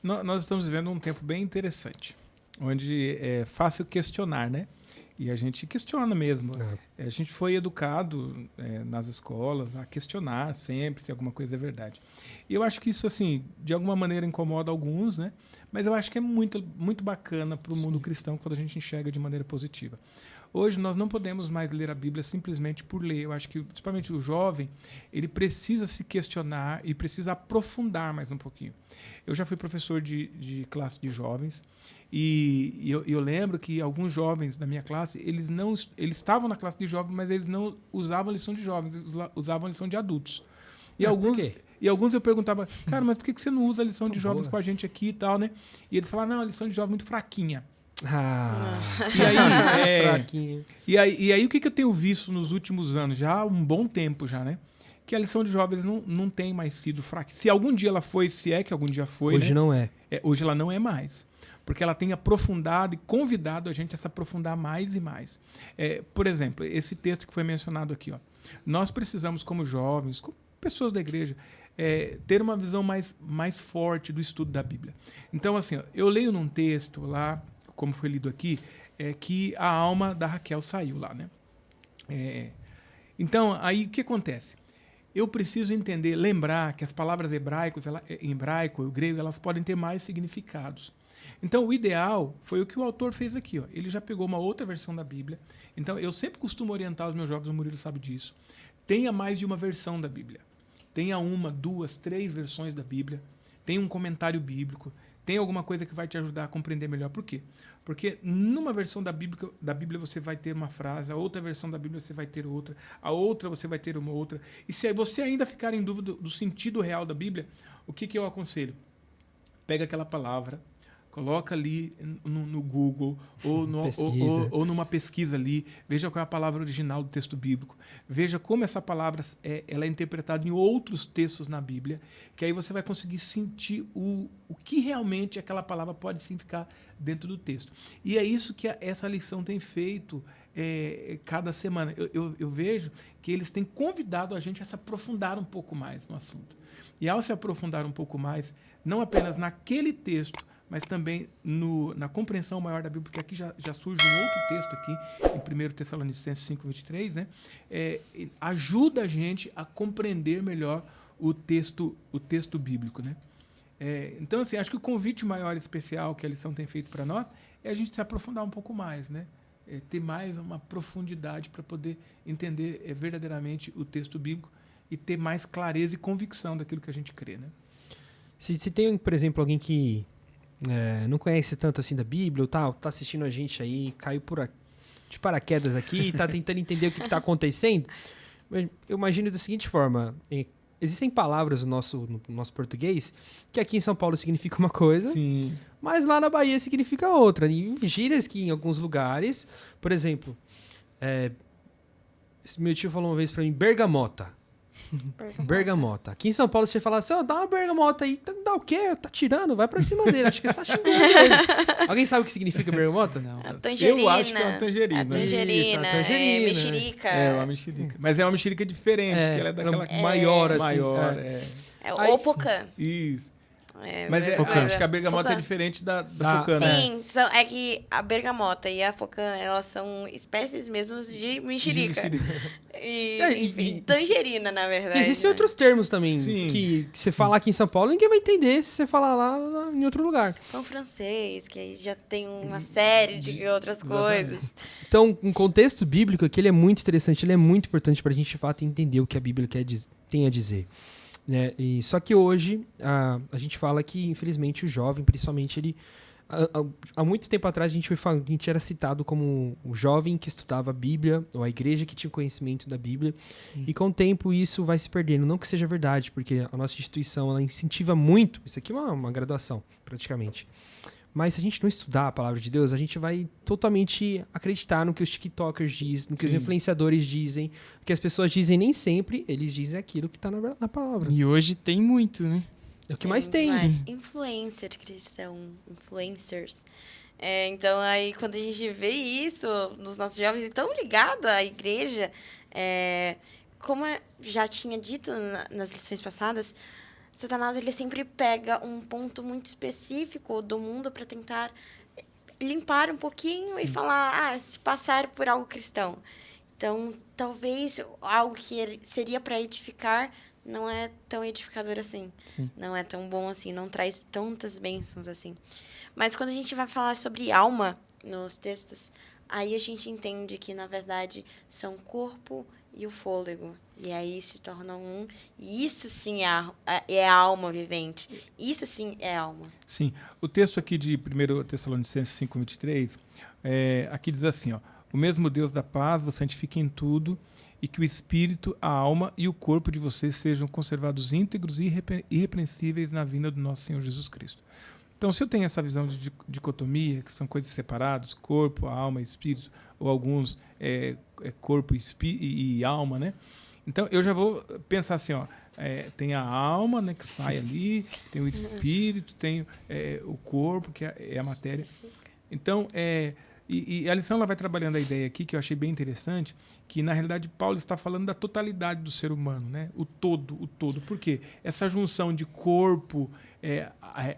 Nós estamos vivendo um tempo bem interessante, onde é fácil questionar, né? E a gente questiona mesmo. A gente foi educado nas escolas a questionar sempre se alguma coisa é verdade. E eu acho que isso, assim, de alguma maneira incomoda alguns, né? Mas eu acho que é muito, muito bacana para o mundo cristão quando a gente enxerga de maneira positiva. Hoje nós não podemos mais ler a Bíblia simplesmente por ler. Eu acho que, principalmente o jovem, ele precisa se questionar e precisa aprofundar mais um pouquinho. Eu já fui professor de classe de jovens e eu lembro que alguns jovens da minha classe, eles estavam na classe de jovens, mas eles não usavam a lição de jovens, eles usavam a lição de adultos. E alguns eu perguntava, cara, mas por que você não usa a lição de jovens com a gente aqui e tal, né? E eles falavam, não, a lição de jovem é muito fraquinha. E aí o que eu tenho visto nos últimos anos, já há um bom tempo já, né? Que a lição de jovens não tem mais sido fraca. Se algum dia ela foi, se é que algum dia foi, hoje, né? Não é. Hoje ela não é mais. Porque ela tem aprofundado e convidado a gente a se aprofundar mais e mais. Por exemplo, esse texto que foi mencionado aqui, ó. Nós precisamos, como jovens, como pessoas da igreja, ter uma visão mais forte do estudo da Bíblia. Então, assim, ó, eu leio num texto lá, como foi lido aqui, que a alma da Raquel saiu lá, né? Então, aí o que acontece? Eu preciso entender, lembrar que as palavras em hebraico, o grego, elas podem ter mais significados. Então, o ideal foi o que o autor fez aqui. Ó. Ele já pegou uma outra versão da Bíblia. Então, eu sempre costumo orientar os meus jovens, o Murilo sabe disso. Tenha mais de uma versão da Bíblia. Tenha 1, 2, 3 versões da Bíblia. Tenha um comentário bíblico. Tenha alguma coisa que vai te ajudar a compreender melhor. Por quê? Porque numa versão da Bíblia você vai ter uma frase, a outra versão da Bíblia você vai ter outra, a outra você vai ter uma outra. E se você ainda ficar em dúvida do sentido real da Bíblia, o que eu aconselho? Pega aquela palavra, coloca ali no Google ou numa pesquisa ali, veja qual é a palavra original do texto bíblico, veja como essa palavra ela é interpretada em outros textos na Bíblia, que aí você vai conseguir sentir o que realmente aquela palavra pode significar dentro do texto. E é isso que essa lição tem feito cada semana. Eu vejo que eles têm convidado a gente a se aprofundar um pouco mais no assunto. E ao se aprofundar um pouco mais, não apenas naquele texto, mas também na compreensão maior da Bíblia, porque aqui já surge um outro texto aqui, em 1 Tessalonicenses 5:23, né? Ajuda a gente a compreender melhor o texto bíblico, né? Então, assim, acho que o convite maior e especial que a lição tem feito para nós é a gente se aprofundar um pouco mais, né? Ter mais uma profundidade para poder entender verdadeiramente o texto bíblico e ter mais clareza e convicção daquilo que a gente crê, né? Se tem, por exemplo, alguém que não conhece tanto assim da Bíblia ou tal, tá assistindo a gente aí, caiu de paraquedas aqui e tá tentando entender o que tá acontecendo, eu imagino da seguinte forma: existem palavras no nosso português que aqui em São Paulo significa uma coisa, sim, mas lá na Bahia significa outra. E gírias que em alguns lugares, por exemplo, meu tio falou uma vez pra mim, bergamota. Bergamota. Aqui em São Paulo, você fala assim, dá uma bergamota aí. Dá o quê? Tá tirando? Vai pra cima dele. Acho que você tá xingando ele. Alguém sabe o que significa bergamota? Não. A tangerina. Eu acho que é uma tangerina. A tangerina, Isso, a tangerina. mexerica. Uma mexerica. Mas é uma mexerica diferente, que ela é daquela... maior, assim. Maior, É o pocã. Isso. Mas acho que a bergamota é diferente da focã, né? Sim, é que a bergamota e a focã, elas são espécies mesmo de mexerica. Enfim, tangerina, na verdade. Existem outros termos também, Sim. que você falar aqui em São Paulo, ninguém vai entender se você falar lá em outro lugar. Pão francês, que aí já tem uma série de outras coisas. Então, um contexto bíblico aqui, ele é muito interessante, ele é muito importante para a gente, de fato, entender o que a Bíblia tem a dizer. Só que hoje a gente fala que, infelizmente, o jovem, principalmente, ele há muito tempo atrás a gente era citado como o jovem que estudava a Bíblia, ou a igreja que tinha conhecimento da Bíblia. Sim. E com o tempo isso vai se perdendo. Não que seja verdade, porque a nossa instituição ela incentiva muito, isso aqui é uma graduação, praticamente. Mas se a gente não estudar a palavra de Deus, a gente vai totalmente acreditar no que os tiktokers dizem, no que os influenciadores dizem, no que as pessoas dizem. Nem sempre eles dizem aquilo que está na palavra. E hoje tem muito, né? É o que mais tem. Influencer cristão, influencers. Então, aí, quando a gente vê isso nos nossos jovens, e tão ligado à igreja, como eu já tinha dito nas lições passadas, Satanás ele sempre pega um ponto muito específico do mundo para tentar limpar um pouquinho e falar, se passar por algo cristão. Então, talvez algo que seria para edificar não é tão edificador assim. Sim. Não é tão bom assim, não traz tantas bênçãos assim. Mas quando a gente vai falar sobre alma nos textos, aí a gente entende que, na verdade, são corpo e o fôlego. E aí se tornam um. E isso sim é a alma vivente. Isso sim é alma. Sim. O texto aqui de 1 Tessalonicenses 5:23, aqui diz assim, o mesmo Deus da paz vos santifique em tudo, e que o espírito, a alma e o corpo de vocês sejam conservados íntegros e irrepreensíveis na vinda do nosso Senhor Jesus Cristo. Então, se eu tenho essa visão de dicotomia, que são coisas separadas, corpo, alma e espírito, ou alguns corpo e alma, né? Então, eu já vou pensar assim, tem a alma, né, que sai ali, tem o espírito, tem o corpo, que é a matéria. Então, E a lição ela vai trabalhando a ideia aqui, que eu achei bem interessante, que na realidade Paulo está falando da totalidade do ser humano, né? O todo. Por quê? Essa junção de corpo,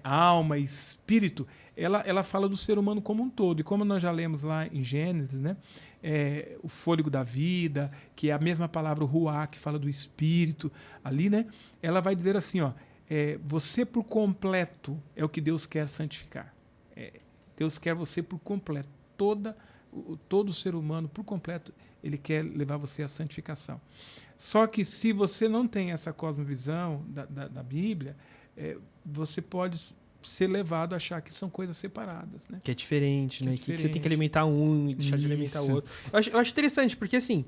alma e espírito, ela fala do ser humano como um todo. E como nós já lemos lá em Gênesis, né? O fôlego da vida, que é a mesma palavra ruá, que fala do espírito ali, né? Ela vai dizer assim, ó, você por completo é o que Deus quer santificar. Deus quer você por completo. Todo ser humano, por completo, ele quer levar você à santificação. Só que se você não tem essa cosmovisão da Bíblia, você pode ser levado a achar que são coisas separadas. Né? Que é diferente, né? Que você tem que alimentar um e deixar de alimentar o outro. Eu acho interessante, porque assim,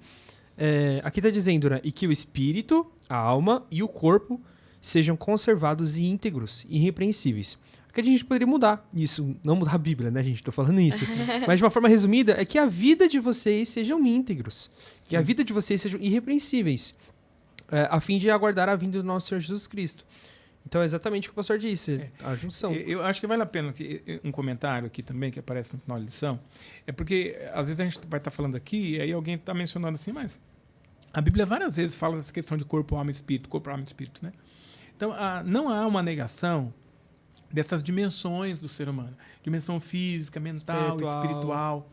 aqui está dizendo, né? E que o espírito, a alma e o corpo sejam conservados e íntegros, irrepreensíveis. Que a gente poderia mudar isso, não mudar a Bíblia, né, gente? Tô falando isso. Mas de uma forma resumida, é que a vida de vocês sejam íntegros, que a vida de vocês sejam irrepreensíveis, a fim de aguardar a vinda do nosso Senhor Jesus Cristo. Então é exatamente o que o pastor disse, a junção. Eu acho que vale a pena um comentário aqui também, que aparece no final da lição, porque às vezes a gente vai estar falando aqui, e aí alguém está mencionando assim, mas a Bíblia várias vezes fala dessa questão de corpo, alma e espírito, corpo, alma e espírito, né? Então não há uma negação dessas dimensões do ser humano. Dimensão física, mental, espiritual,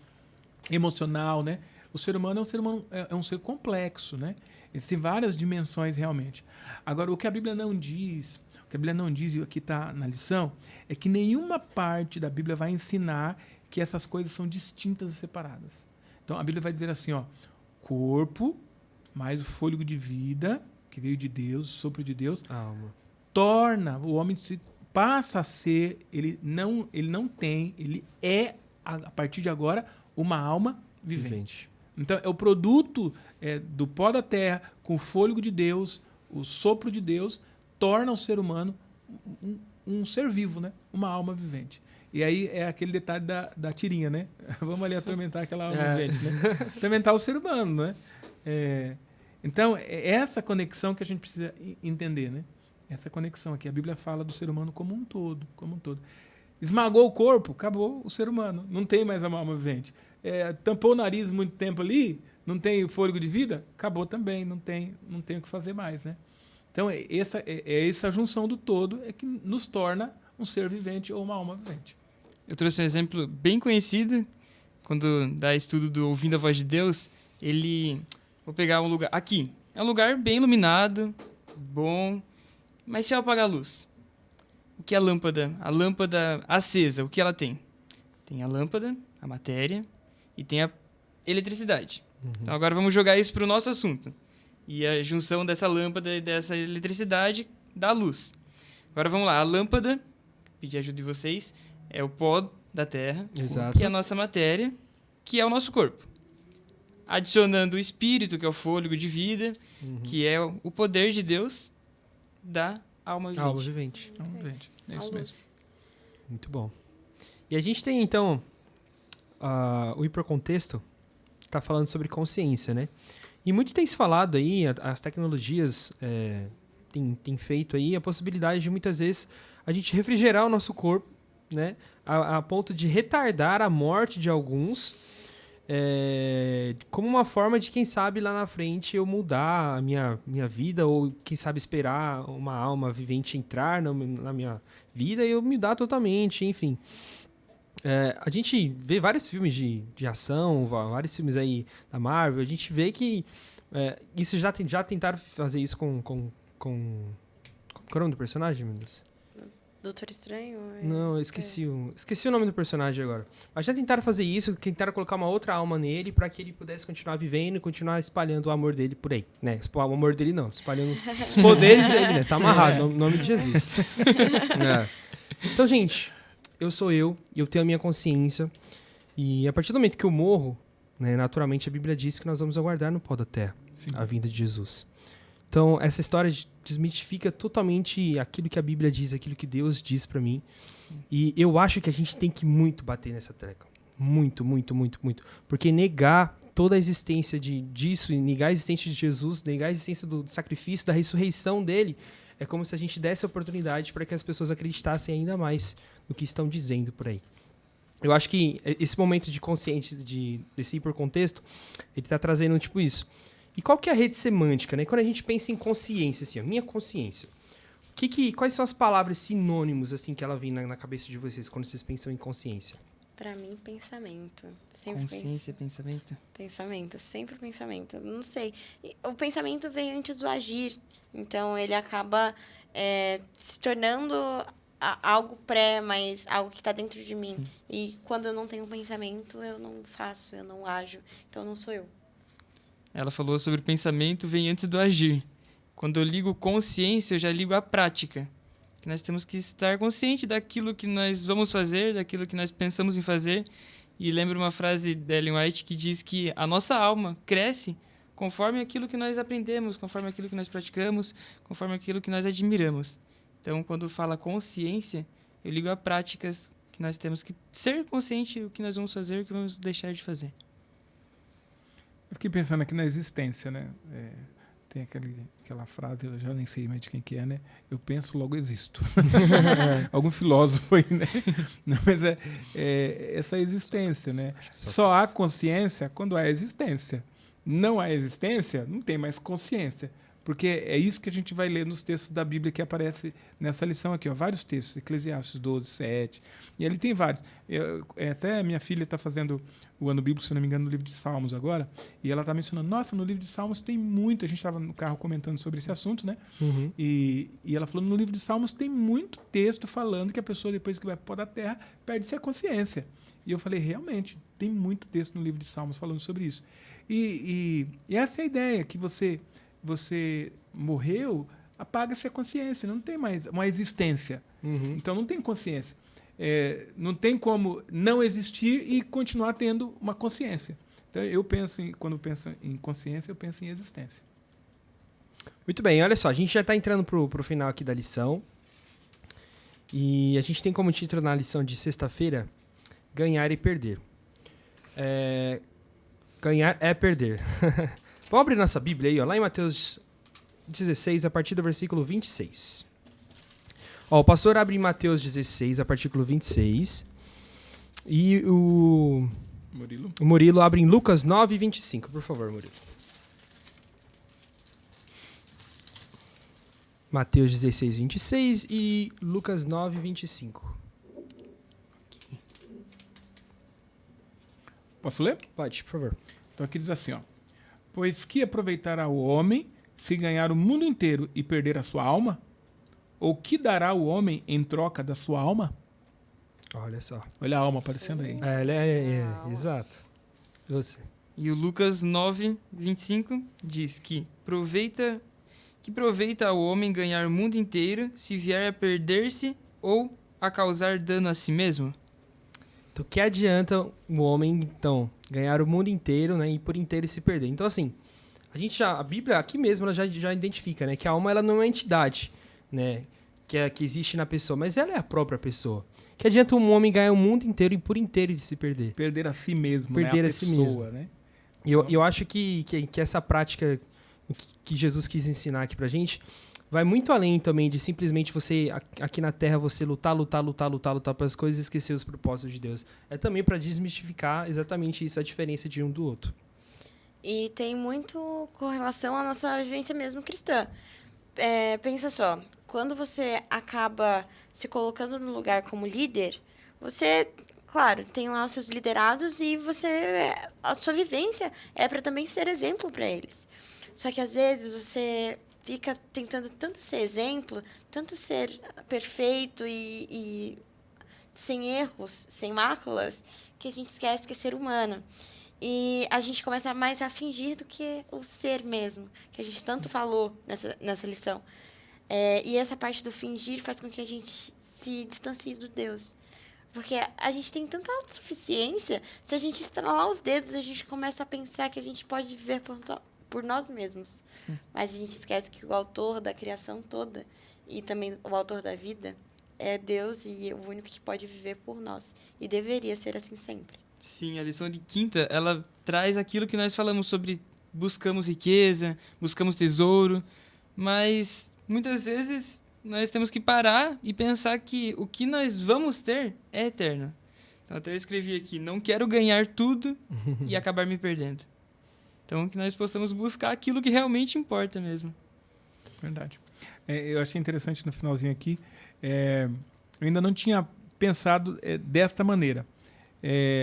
emocional, né? O ser humano é um ser complexo, né? Ele tem várias dimensões realmente. Agora, o que a Bíblia não diz, e aqui está na lição, é que nenhuma parte da Bíblia vai ensinar que essas coisas são distintas e separadas. Então, a Bíblia vai dizer assim, ó, corpo, mais o fôlego de vida, que veio de Deus, o sopro de Deus, alma. Torna o homem passa a ser, ele é, a partir de agora, uma alma vivente. Então, é o produto do pó da terra, com o fôlego de Deus, o sopro de Deus, torna o ser humano um ser vivo, né? Uma alma vivente. E aí é aquele detalhe da tirinha, né? Vamos ali atormentar aquela alma vivente, né? Atormentar o ser humano, né? Então, é essa conexão que a gente precisa entender, né? Essa conexão aqui. A Bíblia fala do ser humano como um todo. Esmagou o corpo, acabou o ser humano. Não tem mais a alma vivente. Tampou o nariz muito tempo ali, não tem fôlego de vida, acabou também. Não tem o que fazer mais. Né? Então, essa junção do todo é que nos torna um ser vivente ou uma alma vivente. Eu trouxe um exemplo bem conhecido, quando dá estudo do Ouvindo a Voz de Deus, vou pegar um lugar, aqui, é um lugar bem iluminado, bom, mas se eu apagar a luz, o que é a lâmpada acesa, o que ela tem? Tem a lâmpada, a matéria, e tem a eletricidade. Uhum. Então agora vamos jogar isso para o nosso assunto. E a junção dessa lâmpada e dessa eletricidade dá luz. Agora vamos lá, a lâmpada, pedir ajuda de vocês, é o pó da terra, exato, que é a nossa matéria, que é o nosso corpo. Adicionando o espírito, que é o fôlego de vida, que é o poder de Deus, da alma vivente. Alma vivente. Alma vivente. É isso mesmo. Muito bom. E a gente tem, então, o hipercontexto, que está falando sobre consciência, né? E muito tem se falado aí, as tecnologias têm feito aí a possibilidade de, muitas vezes, a gente refrigerar o nosso corpo, né? A ponto de retardar a morte de alguns, como uma forma de, quem sabe, lá na frente eu mudar a minha vida, ou quem sabe esperar uma alma vivente entrar na minha vida e eu mudar totalmente, enfim. A gente vê vários filmes de ação, vários filmes aí da Marvel, a gente vê que isso já tentaram fazer isso com qual é o nome do personagem, meu Deus? Doutor Estranho? Não, eu esqueci o nome do personagem agora. Mas já tentaram fazer isso, tentaram colocar uma outra alma nele para que ele pudesse continuar vivendo e continuar espalhando o amor dele por aí, né? O amor dele não, espalhando os poderes dele, né? Tá amarrado, no nome de Jesus. Então, gente, eu sou eu, e eu tenho a minha consciência, e a partir do momento que eu morro, né, naturalmente a Bíblia diz que nós vamos aguardar no pó da terra a vinda de Jesus. Então, essa história desmitifica totalmente aquilo que a Bíblia diz, aquilo que Deus diz pra mim. Sim. E eu acho que a gente tem que muito bater nessa tecla. Muito, muito, muito, muito. Porque negar toda a existência disso, e negar a existência de Jesus, negar a existência do sacrifício, da ressurreição dele, é como se a gente desse a oportunidade para que as pessoas acreditassem ainda mais no que estão dizendo por aí. eu acho que esse momento de consciência, desse hipercontexto, ele tá trazendo tipo isso. E qual que é a rede semântica, né? Quando a gente pensa em consciência, assim, a minha consciência, quais são as palavras sinônimos, assim, que ela vem na cabeça de vocês quando vocês pensam em consciência? Pra mim, pensamento. Sempre Consciência, pensamento. Pensamento, sempre pensamento. Não sei. O pensamento vem antes do agir. Então, ele acaba se tornando algo mas algo que está dentro de mim. Sim. E quando eu não tenho pensamento, eu não faço, eu não ajo. Então, não sou eu. Ela falou sobre o pensamento vem antes do agir. Quando eu ligo consciência, eu já ligo a prática. Que nós temos que estar consciente daquilo que nós vamos fazer, daquilo que nós pensamos em fazer. E lembro uma frase da Ellen White que diz que a nossa alma cresce conforme aquilo que nós aprendemos, conforme aquilo que nós praticamos, conforme aquilo que nós admiramos. Então, quando fala consciência, eu ligo a práticas que nós temos que ser consciente do que nós vamos fazer e o que vamos deixar de fazer. Eu fiquei pensando aqui na existência, né? Tem aquela frase, eu já nem sei mais de quem que é, né? Eu penso, logo existo. Algum filósofo aí, né? Não, mas essa existência, né? Só há consciência quando há existência. Não há existência, não tem mais consciência. Porque é isso que a gente vai ler nos textos da Bíblia que aparece nessa lição aqui, ó, vários textos, Eclesiastes 12, 7, e ali tem vários. Até minha filha está fazendo o ano bíblico, se não me engano, no livro de Salmos agora, e ela está mencionando, nossa, no livro de Salmos tem muito, a gente estava no carro comentando sobre esse assunto, né? Uhum. E ela falou, no livro de Salmos tem muito texto falando que a pessoa, depois que vai para o pó da terra, perde-se a consciência. E eu falei, realmente, tem muito texto no livro de Salmos falando sobre isso. E essa é a ideia, que você morreu, apaga-se a consciência, não tem mais uma existência. Uhum. Então não tem consciência. Não tem como não existir e continuar tendo uma consciência. Então quando eu penso em consciência, eu penso em existência. Muito bem, olha só, a gente já está entrando pro final aqui da lição. E a gente tem como título na lição de sexta-feira, ganhar e perder. Ganhar é perder. Vamos abrir nossa Bíblia aí, ó, lá em Mateus 16, a partir do versículo 26. Ó, o pastor abre em Mateus 16, a partir do 26. E o Murilo abre em Lucas 9, 25. Por favor, Murilo. Mateus 16, 26 e Lucas 9, 25. Posso ler? Pode, por favor. Então aqui diz assim, ó. Pois que aproveitará o homem se ganhar o mundo inteiro e perder a sua alma? Ou que dará o homem em troca da sua alma? Olha só. Olha a alma aparecendo aí. Exato. Você. E o Lucas 9, 25 diz que proveita ao homem ganhar o mundo inteiro se vier a perder-se ou a causar dano a si mesmo? Então, o que adianta o homem, então, ganhar o mundo inteiro, né, e por inteiro se perder? Então, assim, a Bíblia aqui mesmo ela já identifica, né, que a alma ela não é uma entidade, né, que existe na pessoa, mas ela é a própria pessoa. Que adianta um homem ganhar o mundo inteiro e por inteiro de se perder? Perder a si mesmo, Perder né? a si mesmo. Né? E eu acho que essa prática que Jesus quis ensinar aqui pra gente vai muito além também de simplesmente você, aqui na Terra, você lutar pelas coisas e esquecer os propósitos de Deus. É também para desmistificar exatamente isso, a diferença de um do outro. E tem muito correlação à nossa vivência mesmo cristã. Pensa só, quando você acaba se colocando no lugar como líder, você, claro, tem lá os seus liderados e a sua vivência é para também ser exemplo para eles. Só que às vezes você fica tentando tanto ser exemplo, tanto ser perfeito e sem erros, sem máculas, que a gente esquece que é ser humano. E a gente começa mais a fingir do que o ser mesmo, que a gente tanto falou nessa lição. E essa parte do fingir faz com que a gente se distancie do Deus. Porque a gente tem tanta autossuficiência, se a gente estralar os dedos, a gente começa a pensar que a gente pode viver por nós mesmos. Sim. Mas a gente esquece que o autor da criação toda e também o autor da vida é Deus e o único que pode viver por nós. E deveria ser assim sempre. Sim, a lição de quinta, ela traz aquilo que nós falamos sobre buscamos riqueza, buscamos tesouro, mas muitas vezes nós temos que parar e pensar que o que nós vamos ter é eterno. Então até eu escrevi aqui, não quero ganhar tudo e acabar me perdendo. Então que nós possamos buscar aquilo que realmente importa mesmo. Verdade. Eu achei interessante no finalzinho aqui, eu ainda não tinha pensado desta maneira.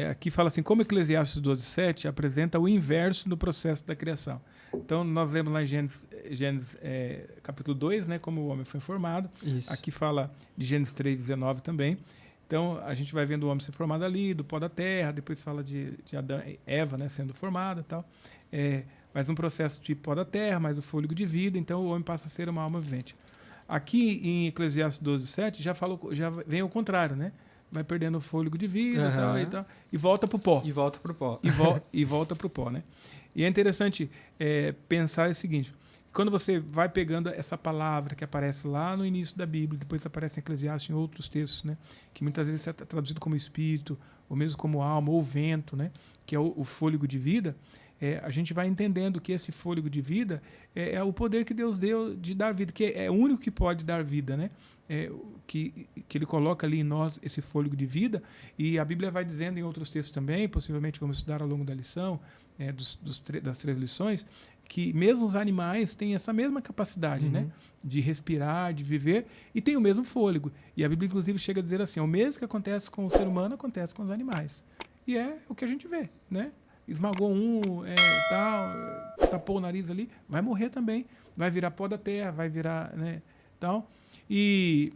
Aqui fala assim, como Eclesiastes 12:7 apresenta o inverso do processo da criação. Então, nós lemos lá em Gênesis capítulo 2, né, como o homem foi formado. Isso. Aqui fala de Gênesis 3:19 também. Então, a gente vai vendo o homem ser formado ali, do pó da terra, depois fala de Adão, Eva, né, sendo formada e tal. Mas um processo de pó da terra, mais o fôlego de vida, então o homem passa a ser uma alma vivente. Aqui em Eclesiastes 12:7 já vem ao contrário, né? Vai perdendo o fôlego de vida e tal, e volta para o pó. E volta pro pó. E volta para o pó, né? E é interessante pensar o seguinte, quando você vai pegando essa palavra que aparece lá no início da Bíblia, depois aparece em Eclesiastes, em outros textos, né? Que muitas vezes é traduzido como espírito, ou mesmo como alma, ou vento, né? Que é o fôlego de vida. A gente vai entendendo que esse fôlego de vida é o poder que Deus deu de dar vida, que é o único que pode dar vida, né? Que Ele coloca ali em nós esse fôlego de vida, e a Bíblia vai dizendo em outros textos também, possivelmente vamos estudar ao longo da lição, das 3 lições, que mesmo os animais têm essa mesma capacidade, né? De respirar, de viver, e tem o mesmo fôlego. E a Bíblia, inclusive, chega a dizer assim, o mesmo que acontece com o ser humano, acontece com os animais. E é o que a gente vê, né? Esmagou tapou o nariz ali, vai morrer também, vai virar pó da terra, vai virar, né, tal. E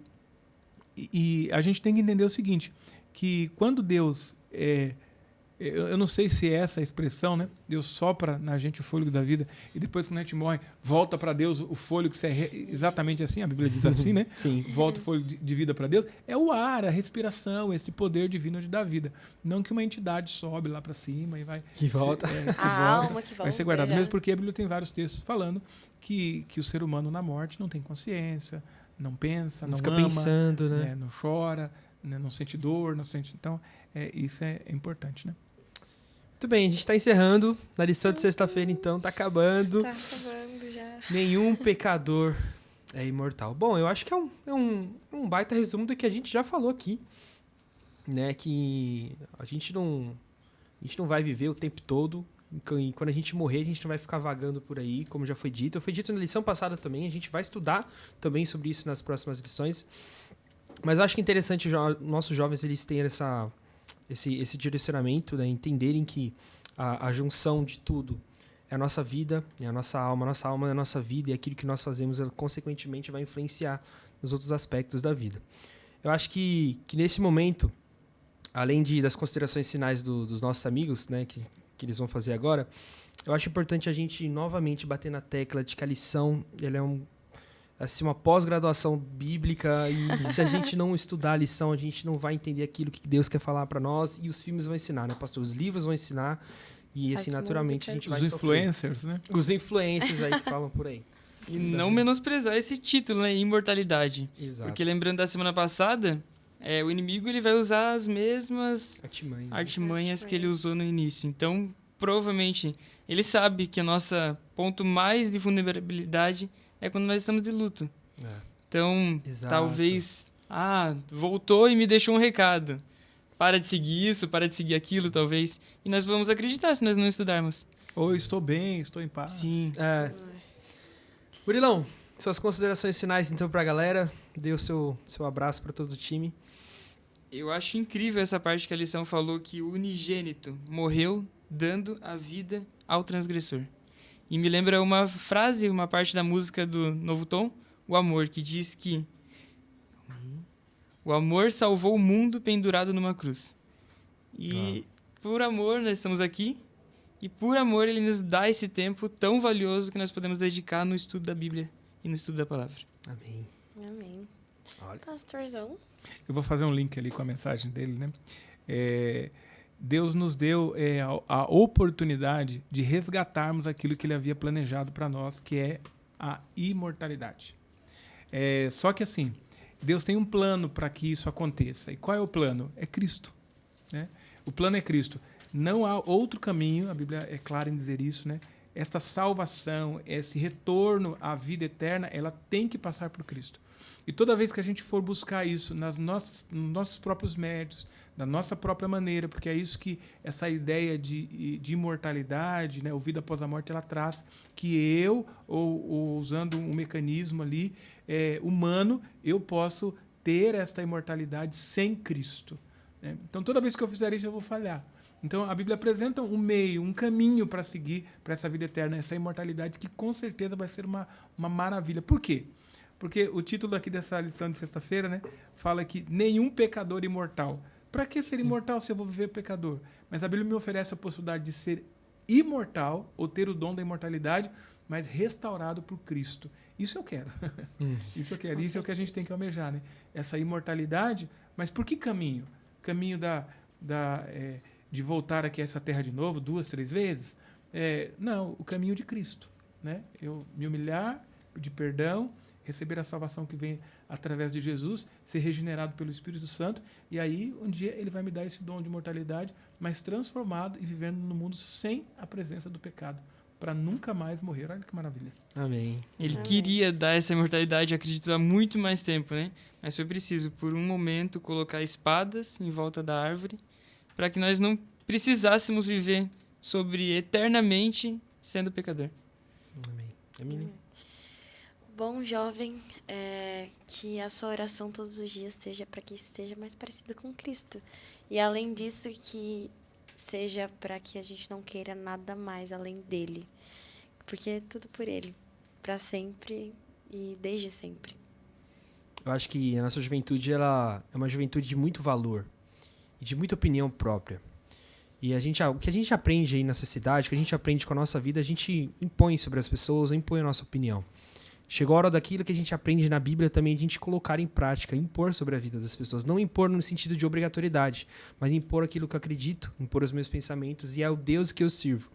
a gente tem que entender o seguinte, que quando Deus, eu não sei se é essa a expressão, né? Deus sopra na gente o fôlego da vida e depois quando a gente morre, volta para Deus o fôlego, que é exatamente assim, a Bíblia diz assim, né? Sim. Volta o fôlego de vida para Deus. É o ar, a respiração, esse poder divino de dar vida. Não que uma entidade sobe lá para cima e vai... Que volta. Alma que volta. Vai ser guardado. Já. Mesmo porque a Bíblia tem vários textos falando que o ser humano na morte não tem consciência, não pensa, não fica ama, pensando, né? Não chora, né? Não sente dor, não sente... Então, isso é importante, né? Muito bem, a gente está encerrando. Na lição de sexta-feira, então, tá acabando. Tá acabando já. Nenhum pecador é imortal. Bom, eu acho que é um baita resumo do que a gente já falou aqui. Né? Que a gente não vai viver o tempo todo. E quando a gente morrer, a gente não vai ficar vagando por aí, como já foi dito. Foi dito na lição passada também. A gente vai estudar também sobre isso nas próximas lições. Mas eu acho que é interessante nossos jovens eles terem esse direcionamento, né? Entenderem que a junção de tudo é a nossa vida, é a nossa alma é a nossa vida, e aquilo que nós fazemos, consequentemente, vai influenciar nos outros aspectos da vida. Eu acho que nesse momento, além das considerações finais dos nossos amigos, né, que eles vão fazer agora, eu acho importante a gente novamente bater na tecla de que a lição ela é uma pós-graduação bíblica, e se a gente não estudar a lição, a gente não vai entender aquilo que Deus quer falar para nós, e os filmes vão ensinar, né, pastor? Os livros vão ensinar, e assim, naturalmente, a gente vai sofrer. Os influencers, né? Os influencers aí que falam por aí. E não menosprezar esse título, né? Imortalidade. Exato. Porque lembrando da semana passada, o inimigo ele vai usar as mesmas artimanhas que ele usou no início. Então, provavelmente, ele sabe que o nosso ponto mais de vulnerabilidade é quando nós estamos de luto. Então, Exato. Talvez... voltou e me deixou um recado. Para de seguir isso, para de seguir aquilo, talvez. E nós vamos acreditar se nós não estudarmos. Ou estou bem, estou em paz. Sim. Burilão, suas considerações finais, então, pra galera. Dê o seu abraço para todo o time. Eu acho incrível essa parte que a lição falou que o unigênito morreu dando a vida ao transgressor. E me lembra uma frase, uma parte da música do Novo Tom, O Amor, que diz que o amor salvou o mundo pendurado numa cruz. E por amor nós estamos aqui, e por amor ele nos dá esse tempo tão valioso que nós podemos dedicar no estudo da Bíblia e no estudo da palavra. Amém. Amém. Olha. Pastorzão. Eu vou fazer um link ali com a mensagem dele, né? Deus nos deu a oportunidade de resgatarmos aquilo que Ele havia planejado para nós, que é a imortalidade. Só que assim, Deus tem um plano para que isso aconteça. E qual é o plano? É Cristo, né? O plano é Cristo. Não há outro caminho, a Bíblia é clara em dizer isso, né? Esta salvação, esse retorno à vida eterna, ela tem que passar por Cristo. E toda vez que a gente for buscar isso nos nossos próprios méritos, da nossa própria maneira, porque é isso que essa ideia de imortalidade, né, o vida após a morte, ela traz, que eu, ou usando um mecanismo ali humano, eu posso ter esta imortalidade sem Cristo. Né? Então, toda vez que eu fizer isso, eu vou falhar. Então, a Bíblia apresenta um meio, um caminho para seguir para essa vida eterna, essa imortalidade, que com certeza vai ser uma maravilha. Por quê? Porque o título aqui dessa lição de sexta-feira, né, fala que nenhum pecador imortal. Para que ser imortal se eu vou viver pecador? Mas a Bíblia me oferece a possibilidade de ser imortal, ou ter o dom da imortalidade, mas restaurado por Cristo. Isso eu quero. Isso eu quero. Isso é o que a gente tem que almejar, né? Essa imortalidade, mas por que caminho? Caminho de voltar aqui a essa terra de novo 2, 3 vezes? Não, o caminho de Cristo. Né? Eu me humilhar, pedir perdão, receber a salvação que vem através de Jesus, ser regenerado pelo Espírito Santo, e aí um dia ele vai me dar esse dom de imortalidade, mas transformado e vivendo no mundo sem a presença do pecado, para nunca mais morrer. Olha que maravilha. Amém. Ele queria dar essa imortalidade, acredito, há muito mais tempo, né? Mas foi preciso, por um momento, colocar espadas em volta da árvore, para que nós não precisássemos viver sobre eternamente sendo pecador. Amém. Amém. Bom, jovem, que a sua oração todos os dias seja para que seja mais parecido com Cristo. E além disso, que seja para que a gente não queira nada mais além dele. Porque é tudo por ele, para sempre e desde sempre. Eu acho que a nossa juventude, ela é uma juventude de muito valor e de muita opinião própria. E o que a gente aprende aí na sociedade, o que a gente aprende com a nossa vida, a gente impõe sobre as pessoas, impõe a nossa opinião. Chegou a hora daquilo que a gente aprende na Bíblia também, a gente colocar em prática, impor sobre a vida das pessoas. Não impor no sentido de obrigatoriedade, mas impor aquilo que eu acredito, impor os meus pensamentos, e é o Deus que eu sirvo.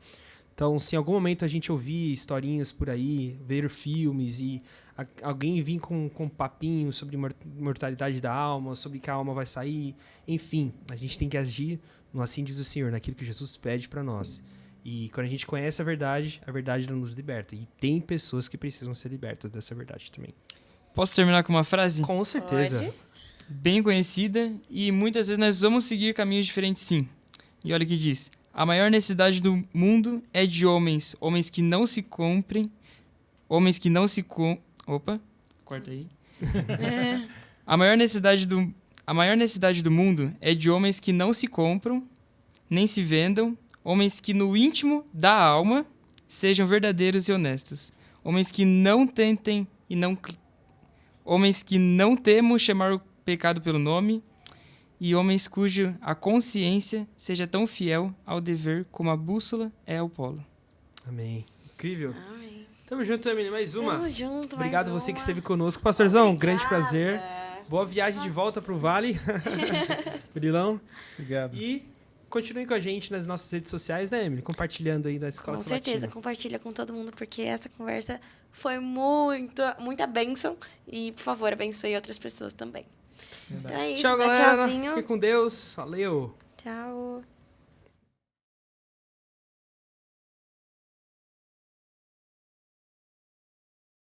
Então, se em algum momento a gente ouvir historinhas por aí, ver filmes e alguém vir com um papinho sobre mortalidade da alma, sobre que a alma vai sair, enfim, a gente tem que agir no assim diz o Senhor, naquilo que Jesus pede para nós. E quando a gente conhece a verdade ela nos liberta. E tem pessoas que precisam ser libertas dessa verdade também. Posso terminar com uma frase? Com certeza. Pode. Bem conhecida, e muitas vezes nós vamos seguir caminhos diferentes, sim. E olha o que diz: a maior necessidade do mundo é de homens que não se comprem, Opa, corta aí. A maior necessidade do mundo é de homens que não se compram, nem se vendam, homens que no íntimo da alma sejam verdadeiros e honestos, homens que não tentem homens que não temam chamar o pecado pelo nome, e homens cuja a consciência seja tão fiel ao dever como a bússola é ao polo. Amém. Incrível. Amém. Tamo junto, Emily. Mais uma. Tamo junto, Obrigado mais você que uma. esteve conosco. Pastorzão, Obrigada. grande prazer. Boa viagem de volta pro Vale. Murilão. Obrigado. E continue com a gente nas nossas redes sociais, né, Emily? Compartilhando aí da Escola Com Sabatina. certeza, compartilha com todo mundo, porque essa conversa foi muita bênção. E, por favor, abençoe outras pessoas também. Verdade. Então é isso, Tchau, dá galera. tchauzinho. Fique com Deus. Valeu. Tchau.